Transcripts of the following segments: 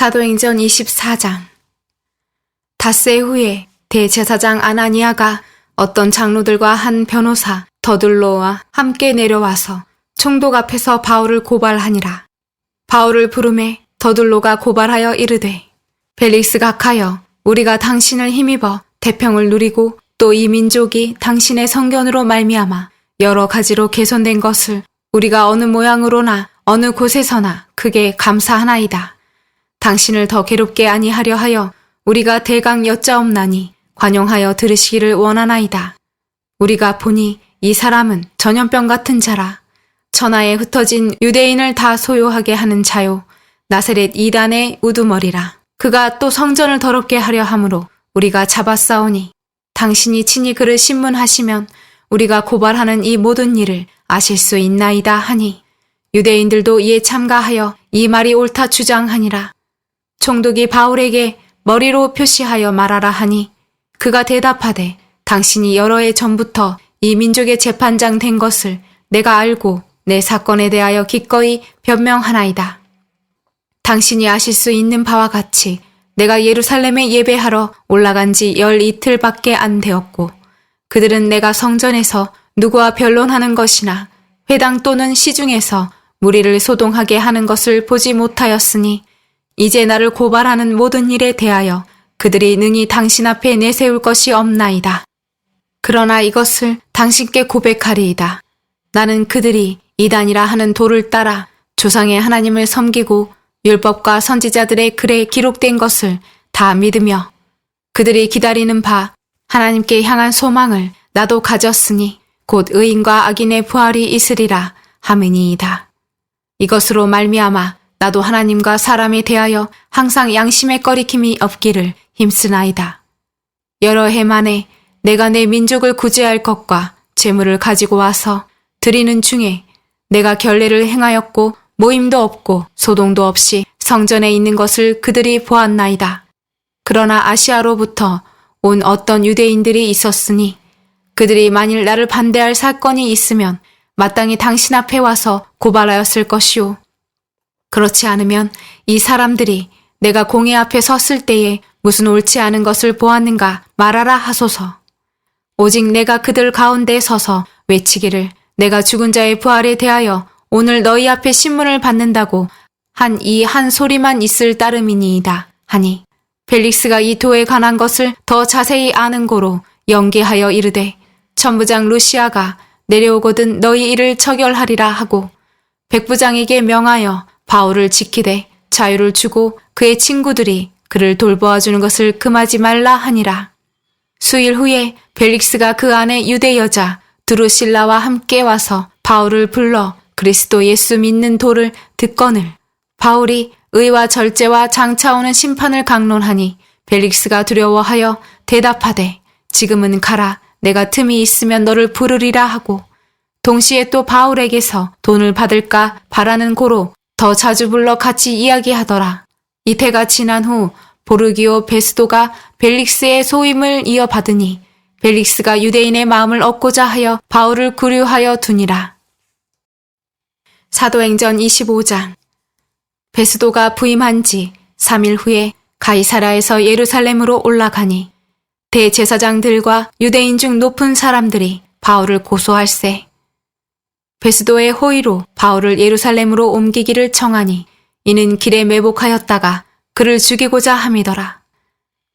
사도행전 24장. 닷새 후에 대제사장 아나니아가 어떤 장로들과 한 변호사 더둘로와 함께 내려와서 총독 앞에서 바울을 고발하니라. 바울을 부르매 더둘로가 고발하여 이르되, 벨릭스 각하여, 우리가 당신을 힘입어 태평을 누리고 또 이 민족이 당신의 성견으로 말미암아 여러 가지로 개선된 것을 우리가 어느 모양으로나 어느 곳에서나 크게 감사하나이다. 당신을 더 괴롭게 아니하려 하여 우리가 대강 여짜옵나니 관용하여 들으시기를 원하나이다. 우리가 보니 이 사람은 전염병 같은 자라. 천하에 흩어진 유대인을 다 소요하게 하는 자요, 나사렛 이단의 우두머리라. 그가 또 성전을 더럽게 하려 함으로 우리가 잡아싸우니 당신이 친히 그를 신문하시면 우리가 고발하는 이 모든 일을 아실 수 있나이다 하니, 유대인들도 이에 참가하여 이 말이 옳다 주장하니라. 총독이 바울에게 머리로 표시하여 말하라 하니, 그가 대답하되, 당신이 여러 해 전부터 이 민족의 재판장 된 것을 내가 알고 내 사건에 대하여 기꺼이 변명하나이다. 당신이 아실 수 있는 바와 같이 내가 예루살렘에 예배하러 올라간 지 12일밖에 안 되었고, 그들은 내가 성전에서 누구와 변론하는 것이나 회당 또는 시중에서 무리를 소동하게 하는 것을 보지 못하였으니, 이제 나를 고발하는 모든 일에 대하여 그들이 능히 당신 앞에 내세울 것이 없나이다. 그러나 이것을 당신께 고백하리이다. 나는 그들이 이단이라 하는 도를 따라 조상의 하나님을 섬기고 율법과 선지자들의 글에 기록된 것을 다 믿으며 그들이 기다리는 바 하나님께 향한 소망을 나도 가졌으니 곧 의인과 악인의 부활이 있으리라 하매니이다. 이것으로 말미암아 나도 하나님과 사람에 대하여 항상 양심의 꺼리킴이 없기를 힘쓰나이다. 여러 해 만에 내가 내 민족을 구제할 것과 재물을 가지고 와서 드리는 중에 내가 결례를 행하였고 모임도 없고 소동도 없이 성전에 있는 것을 그들이 보았나이다. 그러나 아시아로부터 온 어떤 유대인들이 있었으니 그들이 만일 나를 반대할 사건이 있으면 마땅히 당신 앞에 와서 고발하였을 것이오. 그렇지 않으면 이 사람들이 내가 공회 앞에 섰을 때에 무슨 옳지 않은 것을 보았는가 말하라 하소서. 오직 내가 그들 가운데 서서 외치기를, 내가 죽은 자의 부활에 대하여 오늘 너희 앞에 신문을 받는다고 한 이 한 소리만 있을 따름이니이다 하니, 벨릭스가 이 도에 관한 것을 더 자세히 아는 고로 연기하여 이르되, 천부장 루시아가 내려오거든 너희 일을 처결하리라 하고 백부장에게 명하여 바울을 지키되 자유를 주고 그의 친구들이 그를 돌보아주는 것을 금하지 말라 하니라. 수일 후에 벨릭스가 그 안에 유대 여자 드루실라와 함께 와서 바울을 불러 그리스도 예수 믿는 도를 듣거늘 바울이 의와 절제와 장차오는 심판을 강론하니, 벨릭스가 두려워하여 대답하되, 지금은 가라. 내가 틈이 있으면 너를 부르리라 하고, 동시에 또 바울에게서 돈을 받을까 바라는 고로 더 자주 불러 같이 이야기하더라. 이태가 지난 후 보르기오 베스도가 벨릭스의 소임을 이어받으니 벨릭스가 유대인의 마음을 얻고자 하여 바울을 구류하여 두니라. 사도행전 25장. 베스도가 부임한 지 3일 후에 가이사라에서 예루살렘으로 올라가니 대제사장들과 유대인 중 높은 사람들이 바울을 고소할세. 베스도의 호의로 바울을 예루살렘으로 옮기기를 청하니, 이는 길에 매복하였다가 그를 죽이고자 함이더라.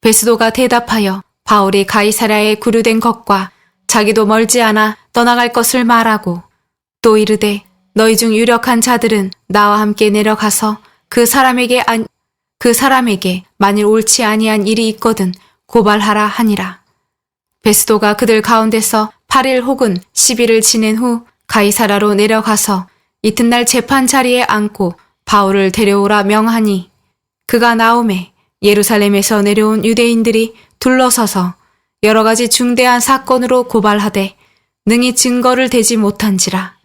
베스도가 대답하여 바울이 가이사라에 구류된 것과 자기도 멀지 않아 떠나갈 것을 말하고, 또 이르되, 너희 중 유력한 자들은 나와 함께 내려가서 그 사람에게 만일 옳지 아니한 일이 있거든 고발하라 하니라. 베스도가 그들 가운데서 8일 혹은 10일을 지낸 후 가이사라로 내려가서 이튿날 재판 자리에 앉고 바울을 데려오라 명하니, 그가 나오매 예루살렘에서 내려온 유대인들이 둘러서서 여러 가지 중대한 사건으로 고발하되 능히 증거를 대지 못한지라.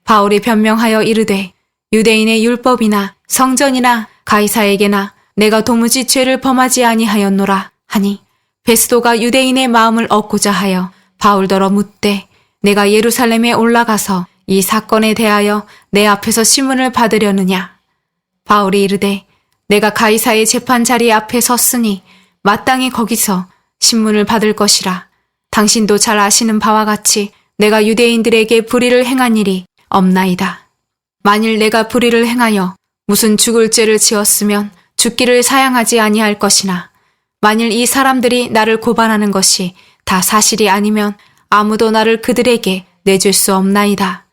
바울이 변명하여 이르되, 유대인의 율법이나 성전이나 가이사에게나 내가 도무지 죄를 범하지 아니하였노라 하니, 베스도가 유대인의 마음을 얻고자 하여 바울더러 묻되, 내가 예루살렘에 올라가서 이 사건에 대하여 내 앞에서 심문을 받으려느냐? 바울이 이르되 내가 가이사의 재판 자리 앞에 섰으니 마땅히 거기서 신문을 받을 것이라. 당신도 잘 아시는 바와 같이 내가 유대인들에게 불의를 행한 일이 없나이다. 만일 내가 불의를 행하여 무슨 죽을 죄를 지었으면 죽기를 사양하지 아니할 것이나 만일 이 사람들이 나를 고발하는 것이 다 사실이 아니면 아무도 나를 그들에게 내줄 수 없나이다.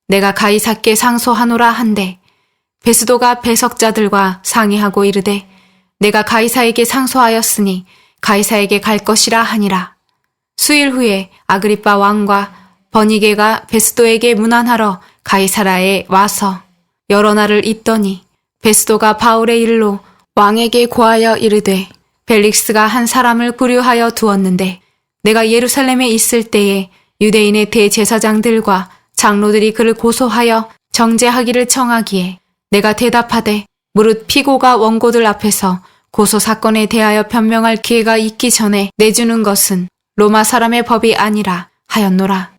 내가 가이사께 상소하노라 한데 베스도가 배석자들과 상의하고 이르되 내가 가이사에게 상소하였으니 가이사에게 갈 것이라 하니라. 수일 후에 아그리빠 왕과 버니게가 베스도에게 문안하러 가이사라에 와서 여러 날을 있더니 베스도가 바울의 일로 왕에게 고하여 이르되 벨릭스가 한 사람을 구류하여 두었는데 내가 예루살렘에 있을 때에 유대인의 대제사장들과 장로들이 그를 고소하여 정죄하기를 청하기에 내가 대답하되 무릇 피고가 원고들 앞에서 고소 사건에 대하여 변명할 기회가 있기 전에 내주는 것은 로마 사람의 법이 아니라 하였노라.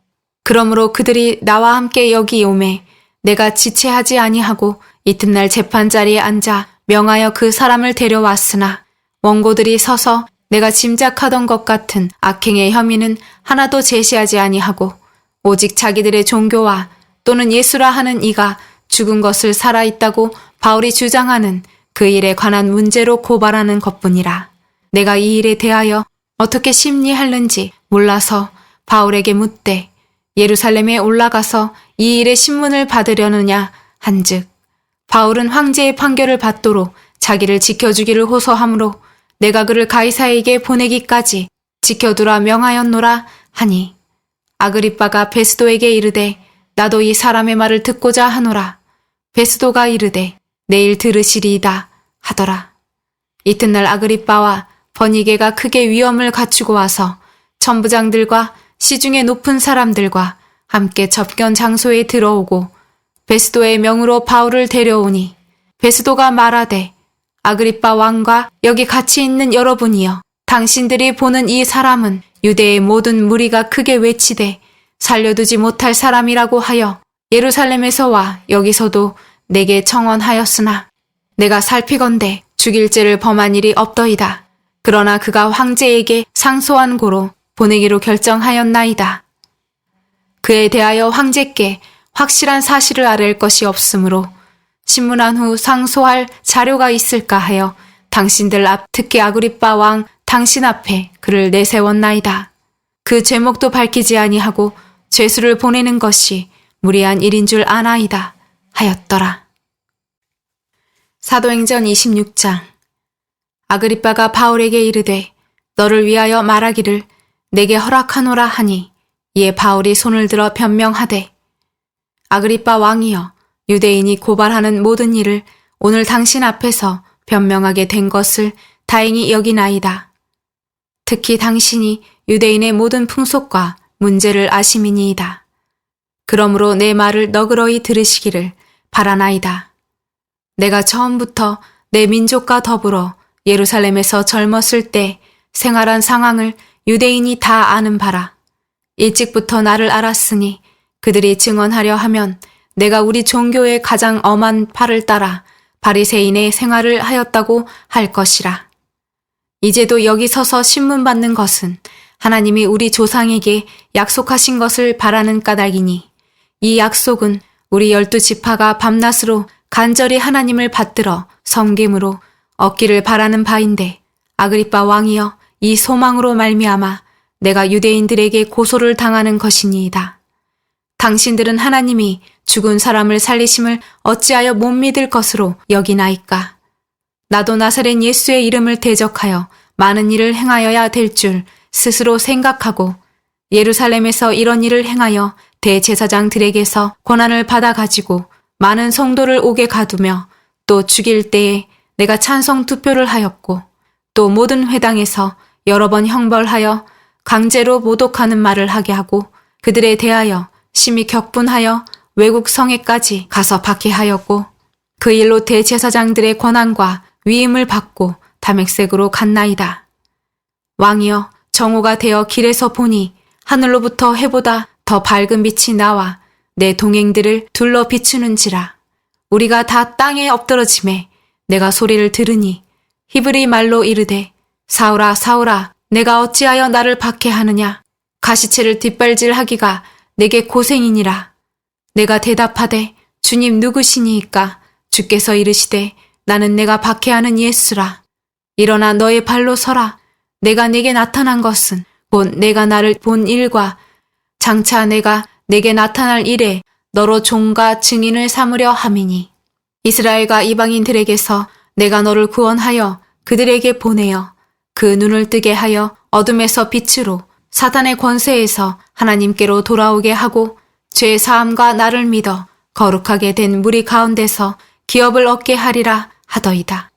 그러므로 그들이 나와 함께 여기 오매 내가 지체하지 아니하고 이튿날 재판자리에 앉아 명하여 그 사람을 데려왔으나 원고들이 서서 내가 짐작하던 것 같은 악행의 혐의는 하나도 제시하지 아니하고 오직 자기들의 종교와 또는 예수라 하는 이가 죽은 것을 살아있다고 바울이 주장하는 그 일에 관한 문제로 고발하는 것뿐이라. 내가 이 일에 대하여 어떻게 심리할는지 몰라서 바울에게 묻되 예루살렘에 올라가서 이 일의 신문을 받으려느냐 한즉 바울은 황제의 판결을 받도록 자기를 지켜주기를 호소하므로 내가 그를 가이사에게 보내기까지 지켜두라 명하였노라 하니 아그리빠가 베스도에게 이르되 나도 이 사람의 말을 듣고자 하노라. 베스도가 이르되 내일 들으시리이다 하더라. 이튿날 아그리빠와 버니게가 크게 위엄을 갖추고 와서 천부장들과 시중의 높은 사람들과 함께 접견 장소에 들어오고 베스도의 명으로 바울을 데려오니 베스도가 말하되 아그리빠 왕과 여기 같이 있는 여러분이여 당신들이 보는 이 사람은 유대의 모든 무리가 크게 외치되 살려두지 못할 사람이라고 하여 예루살렘에서 와 여기서도 내게 청언하였으나 내가 살피건대 죽일 죄를 범한 일이 없더이다. 그러나 그가 황제에게 상소한 고로 보내기로 결정하였나이다. 그에 대하여 황제께 확실한 사실을 아랠 것이 없으므로 신문한 후 상소할 자료가 있을까 하여 당신들 앞 특히 아그리빠 왕 당신 앞에 그를 내세웠나이다. 그 죄목도 밝히지 아니하고 죄수를 보내는 것이 무리한 일인 줄 아나이다 하였더라. 사도행전 26장. 아그리빠가 바울에게 이르되 너를 위하여 말하기를 내게 허락하노라 하니 이에 바울이 손을 들어 변명하되 아그리빠 왕이여 유대인이 고발하는 모든 일을 오늘 당신 앞에서 변명하게 된 것을 다행히 여기나이다. 특히 당신이 유대인의 모든 풍속과 문제를 아심이니이다. 그러므로 내 말을 너그러이 들으시기를 바라나이다. 내가 처음부터 내 민족과 더불어 예루살렘에서 젊었을 때 생활한 상황을 유대인이 다 아는 바라. 일찍부터 나를 알았으니 그들이 증언하려 하면 내가 우리 종교의 가장 엄한 팔을 따라 바리새인의 생활을 하였다고 할 것이라. 이제도 여기 서서 신문 받는 것은 하나님이 우리 조상에게 약속하신 것을 바라는 까닭이니 이 약속은 우리 12지파가 밤낮으로 간절히 하나님을 받들어 섬김으로 얻기를 바라는 바인데 아그리빠 왕이여 이 소망으로 말미암아 내가 유대인들에게 고소를 당하는 것이니이다. 당신들은 하나님이 죽은 사람을 살리심을 어찌하여 못 믿을 것으로 여기나이까. 나도 나사렛 예수의 이름을 대적하여 많은 일을 행하여야 될 줄 스스로 생각하고 예루살렘에서 이런 일을 행하여 대제사장들에게서 권한을 받아가지고 많은 성도를 옥에 가두며 또 죽일 때에 내가 찬성 투표를 하였고 또 모든 회당에서 여러 번 형벌하여 강제로 모독하는 말을 하게 하고 그들에 대하여 심히 격분하여 외국 성에까지 가서 박해하였고 그 일로 대제사장들의 권한과 위임을 받고 다맥색으로 갔나이다. 왕이여 정오가 되어 길에서 보니 하늘로부터 해보다 더 밝은 빛이 나와 내 동행들을 둘러 비추는지라. 우리가 다 땅에 엎드러짐에 내가 소리를 들으니 히브리 말로 이르되 사울아 사울아 내가 어찌하여 나를 박해하느냐 가시체를 뒷발질하기가 내게 고생이니라. 내가 대답하되 주님 누구시니이까? 주께서 이르시되 나는 내가 박해하는 예수라. 일어나 너의 발로 서라. 내가 내게 나타난 것은 곧 내가 나를 본 일과 장차 내가 내게 나타날 일에 너로 종과 증인을 삼으려 함이니 이스라엘과 이방인들에게서 내가 너를 구원하여 그들에게 보내어 그 눈을 뜨게 하여 어둠에서 빛으로 사탄의 권세에서 하나님께로 돌아오게 하고 죄 사함과 나를 믿어 거룩하게 된 무리 가운데서 기업을 얻게 하리라 하더이다.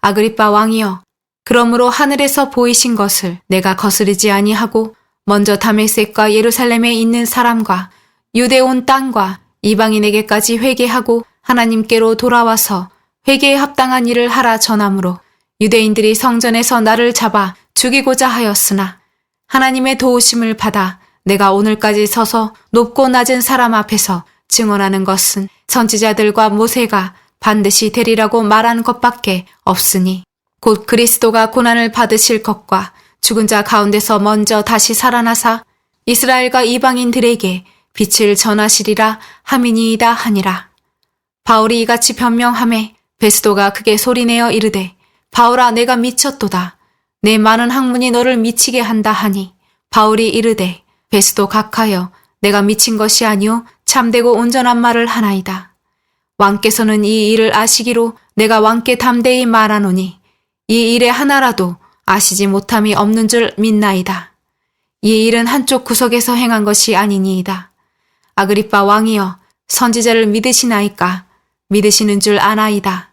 아그리빠 왕이여, 그러므로 하늘에서 보이신 것을 내가 거스르지 아니하고 먼저 다메섹과 예루살렘에 있는 사람과 유대 온 땅과 이방인에게까지 회개하고 하나님께로 돌아와서 회개에 합당한 일을 하라 전함으로 유대인들이 성전에서 나를 잡아 죽이고자 하였으나 하나님의 도우심을 받아 내가 오늘까지 서서 높고 낮은 사람 앞에서 증언하는 것은 선지자들과 모세가 반드시 되리라고 말한 것밖에 없으니 곧 그리스도가 고난을 받으실 것과 죽은 자 가운데서 먼저 다시 살아나사 이스라엘과 이방인들에게 빛을 전하시리라 함이니이다 하니라. 바울이 이같이 변명하매 베스도가 크게 소리내어 이르되 바울아 내가 미쳤도다. 내 많은 학문이 너를 미치게 한다 하니 바울이 이르되 베스도 각하여 내가 미친 것이 아니오 참되고 온전한 말을 하나이다. 왕께서는 이 일을 아시기로 내가 왕께 담대히 말하노니 이 일에 하나라도 아시지 못함이 없는 줄 믿나이다. 이 일은 한쪽 구석에서 행한 것이 아니니이다. 아그리빠 왕이여 선지자를 믿으시나이까? 믿으시는 줄 아나이다.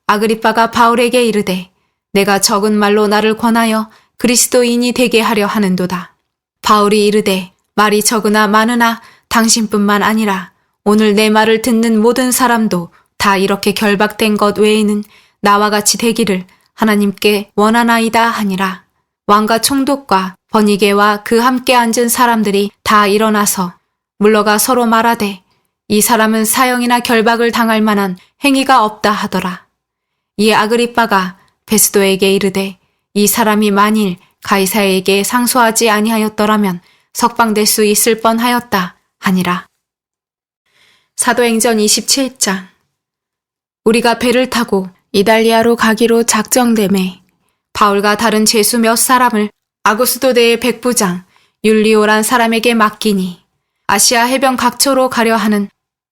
아그리빠가 바울에게 이르되 내가 적은 말로 나를 권하여 그리스도인이 되게 하려 하는도다. 바울이 이르되 말이 적으나 많으나 당신뿐만 아니라 오늘 내 말을 듣는 모든 사람도 다 이렇게 결박된 것 외에는 나와 같이 되기를 하나님께 원하나이다 하니라. 왕과 총독과 버니게와 그 함께 앉은 사람들이 다 일어나서 물러가 서로 말하되 이 사람은 사형이나 결박을 당할 만한 행위가 없다 하더라. 이에 아그리빠가 베스도에게 이르되 이 사람이 만일 가이사에게 상소하지 아니하였더라면 석방될 수 있을 뻔하였다 하니라. 사도행전 27장. 우리가 배를 타고 이달리아로 가기로 작정되매 바울과 다른 죄수 몇 사람을 아구스도대의 백부장 율리오란 사람에게 맡기니 아시아 해변 각초로 가려 하는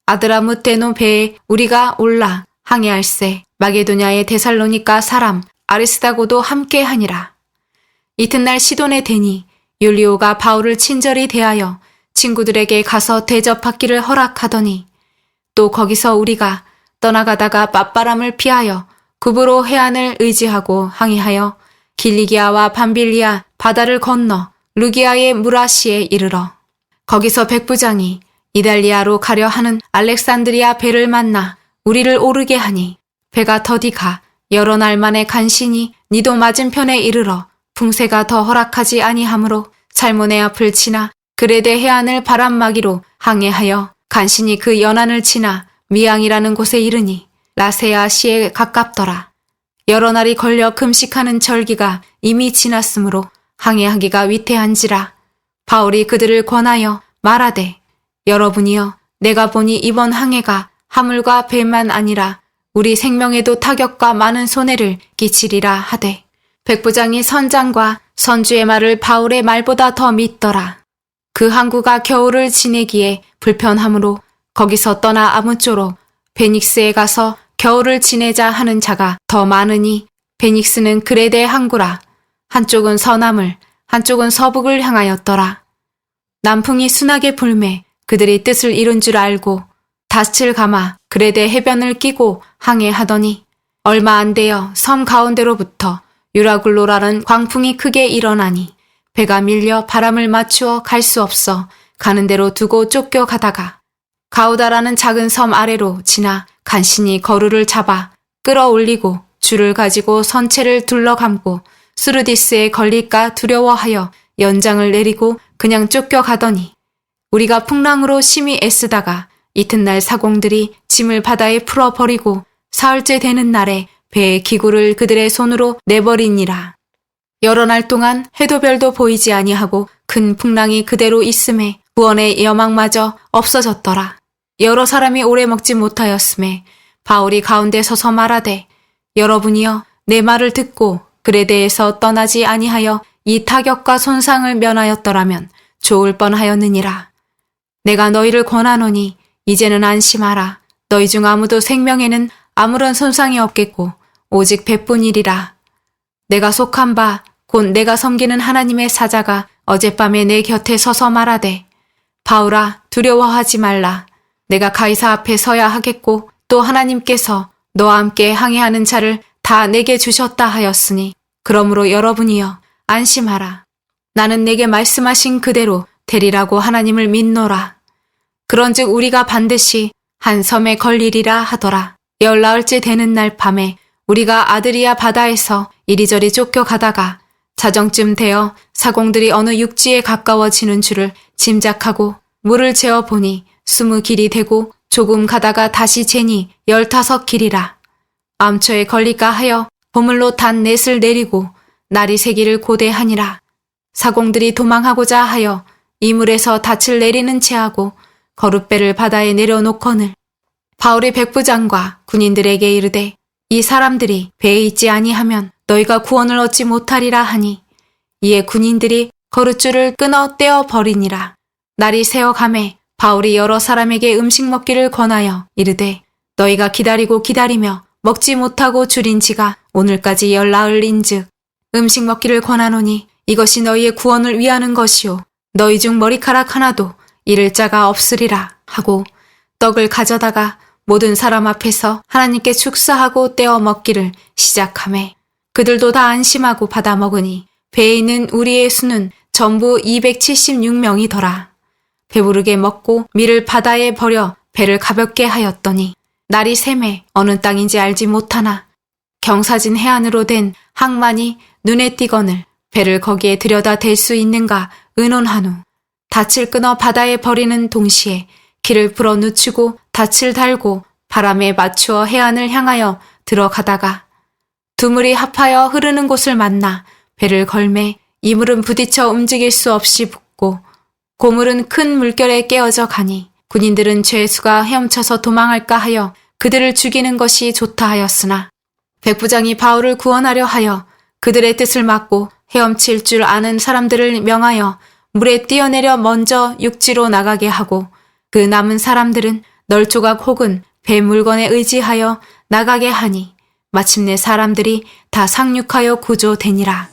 아드라무테노 배에 우리가 올라 항해할세 마게도냐의 데살로니가 사람 아리스다고도 함께 하니라. 이튿날 시돈에 대니 율리오가 바울을 친절히 대하여 친구들에게 가서 대접받기를 허락하더니 또 거기서 우리가 떠나가다가 맞바람을 피하여 구브로 해안을 의지하고 항해하여 길리기아와 밤빌리아 바다를 건너 루기아의 무라시에 이르러 거기서 백부장이 이달리아로 가려 하는 알렉산드리아 배를 만나 우리를 오르게 하니 배가 더디 가 여러 날 만에 간신히 니도 맞은편에 이르러 풍세가 더 허락하지 아니하므로 살모네 앞을 지나 그레데 해안을 바람막이로 항해하여 간신히 그 연안을 지나 미앙이라는 곳에 이르니 라세아 시에 가깝더라. 여러 날이 걸려 금식하는 절기가 이미 지났으므로 항해하기가 위태한지라. 바울이 그들을 권하여 말하되 여러분이여 내가 보니 이번 항해가 하물과 배만 아니라 우리 생명에도 타격과 많은 손해를 끼치리라 하되 백부장이 선장과 선주의 말을 바울의 말보다 더 믿더라. 그 항구가 겨울을 지내기에 불편하므로 거기서 떠나 아무쪼록 베닉스에 가서 겨울을 지내자 하는 자가 더 많으니 베닉스는 그레데 항구라. 한쪽은 서남을 한쪽은 서북을 향하였더라. 남풍이 순하게 불매 그들이 뜻을 이룬 줄 알고 닻을 감아 그레데 해변을 끼고 항해하더니 얼마 안 되어 섬 가운데로부터 유라굴로라는 광풍이 크게 일어나니 배가 밀려 바람을 맞추어 갈 수 없어 가는 대로 두고 쫓겨가다가 가우다라는 작은 섬 아래로 지나 간신히 거루를 잡아 끌어올리고 줄을 가지고 선체를 둘러감고 수르디스에 걸릴까 두려워하여 연장을 내리고 그냥 쫓겨가더니 우리가 풍랑으로 심히 애쓰다가 이튿날 사공들이 짐을 바다에 풀어버리고 사흘째 되는 날에 배의 기구를 그들의 손으로 내버리니라. 여러 날 동안 해도 별도 보이지 아니하고 큰 풍랑이 그대로 있음에 구원의 여망마저 없어졌더라. 여러 사람이 오래 먹지 못하였음에 바울이 가운데 서서 말하되 여러분이여 내 말을 듣고 글에 대해서 떠나지 아니하여 이 타격과 손상을 면하였더라면 좋을 뻔하였느니라. 내가 너희를 권하노니 이제는 안심하라. 너희 중 아무도 생명에는 아무런 손상이 없겠고 오직 배뿐이리라. 내가 속한 바 곧 내가 섬기는 하나님의 사자가 어젯밤에 내 곁에 서서 말하되 바울아 두려워하지 말라. 내가 가이사 앞에 서야 하겠고 또 하나님께서 너와 함께 항해하는 자를 다 내게 주셨다 하였으니 그러므로 여러분이여 안심하라. 나는 내게 말씀하신 그대로 되리라고 하나님을 믿노라. 그런즉 우리가 반드시 한 섬에 걸리리라 하더라. 열나흘째 되는 날 밤에 우리가 아드리아 바다에서 이리저리 쫓겨가다가 자정쯤 되어 사공들이 어느 육지에 가까워지는 줄을 짐작하고 물을 재어 보니 20길이 되고 조금 가다가 다시 재니 15길이라. 암초에 걸릴까 하여 보물로 단 넷을 내리고 날이 새기를 고대하니라. 사공들이 도망하고자 하여 이물에서 닻을 내리는 채하고 거룻배를 바다에 내려놓거늘 바울이 백부장과 군인들에게 이르되 이 사람들이 배에 있지 아니하면 너희가 구원을 얻지 못하리라 하니 이에 군인들이 거룻줄을 끊어 떼어 버리니라. 날이 새어가매 바울이 여러 사람에게 음식 먹기를 권하여 이르되 너희가 기다리고 기다리며 먹지 못하고 줄인 지가 오늘까지 열나흘인즉 음식 먹기를 권하노니 이것이 너희의 구원을 위하는 것이요 너희 중 머리카락 하나도 잃을 자가 없으리라 하고 떡을 가져다가 모든 사람 앞에서 하나님께 축사하고 떼어 먹기를 시작하매 그들도 다 안심하고 받아 먹으니 배에 있는 우리의 수는 전부 276명이더라. 배부르게 먹고 밀을 바다에 버려 배를 가볍게 하였더니 날이 새매 어느 땅인지 알지 못하나 경사진 해안으로 된 항만이 눈에 띄거늘 배를 거기에 들여다 댈 수 있는가 의논한 후 닻을 끊어 바다에 버리는 동시에 길을 풀어 늦추고 닻을 달고 바람에 맞추어 해안을 향하여 들어가다가 두물이 합하여 흐르는 곳을 만나 배를 걸매 이물은 부딪혀 움직일 수 없이 붙고 고물은 큰 물결에 깨어져 가니 군인들은 죄수가 헤엄쳐서 도망할까 하여 그들을 죽이는 것이 좋다 하였으나 백부장이 바울을 구원하려 하여 그들의 뜻을 막고 헤엄칠 줄 아는 사람들을 명하여 물에 뛰어내려 먼저 육지로 나가게 하고 그 남은 사람들은 널조각 혹은 배 물건에 의지하여 나가게 하니 마침내 사람들이 다 상륙하여 구조되니라.